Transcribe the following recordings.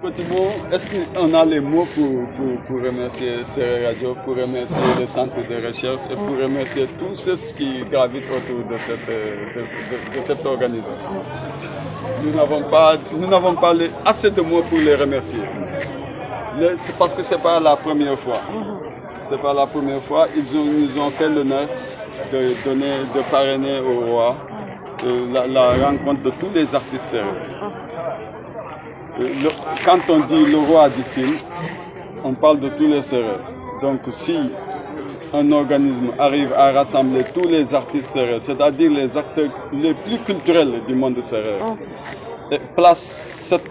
Petit mot, est-ce qu'on a les mots pour remercier Serer Radio, pour remercier le centre de recherche et pour remercier tous ceux qui gravitent autour de cette organisation? Nous n'avons pas assez de mots pour les remercier. C'est parce que ce n'est pas la première fois. C'est pas la première fois. Ils nous ont fait l'honneur de parrainer au roi la rencontre de tous les artistes sérères. Quand on dit le roi d'Issine, on parle de tous les sérères. Donc si un organisme arrive à rassembler tous les artistes sérères, c'est-à-dire les acteurs les plus culturels du monde sérère, et place cet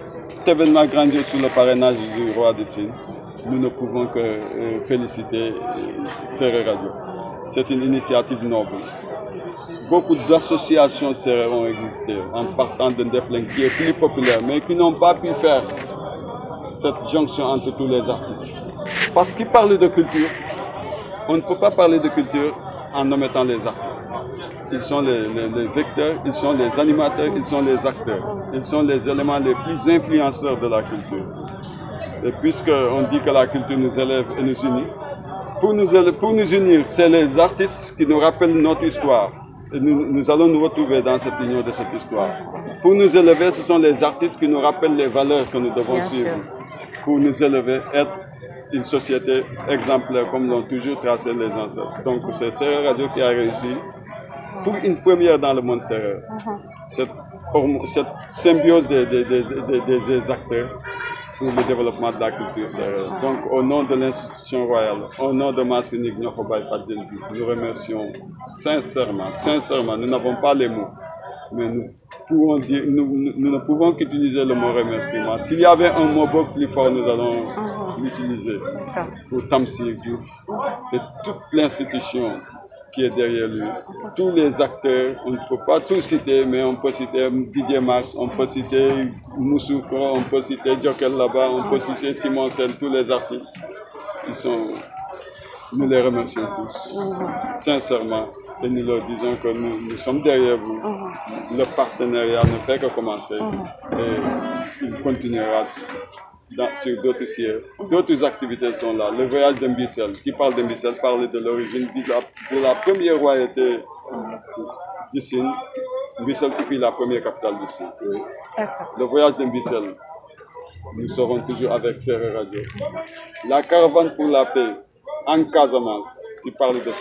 événement grandiose sous le parrainage du roi d'Issine, nous ne pouvons que féliciter Serer Radio. C'est une initiative noble. Beaucoup d'associations sérères ont existé en partant de Ndefleng qui est plus populaire, mais qui n'ont pas pu faire cette jonction entre tous les artistes. Parce qu'ils parlent de culture, on ne peut pas parler de culture en omettant les artistes. Ils sont les vecteurs, ils sont les animateurs, ils sont les acteurs. Ils sont les éléments les plus influenceurs de la culture. Et puisqu'on dit que la culture nous élève et nous unit, pour nous unir, c'est les artistes qui nous rappellent notre histoire. Et nous allons nous retrouver dans cette union de cette histoire. Pour nous élever, ce sont les artistes qui nous rappellent les valeurs que nous devons suivre. Pour nous élever, être une société exemplaire comme l'ont toujours tracé les ancêtres. Donc c'est Serer Radio qui a réussi pour une première dans le monde sérère. Cette symbiose des acteurs pour le développement de la culture sérère. Donc au nom de l'institution royale, au nom de Massinik Nyokobay Fadjelbi, nous remercions sincèrement, nous n'avons pas les mots, mais nous ne pouvons qu'utiliser le mot remerciement. S'il y avait un mot beaucoup plus fort, nous allons l'utiliser pour Tamsir Diouf et toute l'institution qui est derrière lui. Tous les acteurs, on ne peut pas tous citer, mais on peut citer Didier Max, on peut citer Moussouko, on peut citer Djokel Laba, on peut citer Simon Sel, tous les artistes. Nous les remercions tous, sincèrement, et nous leur disons que nous sommes derrière vous. Le partenariat ne fait que commencer et il continuera. Sur d'autres sièges, d'autres activités sont là. Le voyage de Mbissel, qui parle de Mbissel, parle de l'origine de la première royauté d'Issine. Mbissel qui fut la première capitale d'Issine. Oui. Le voyage de Mbissel, nous serons toujours avec Serer Radio. La caravane pour la paix en Casamance, qui parle de paix.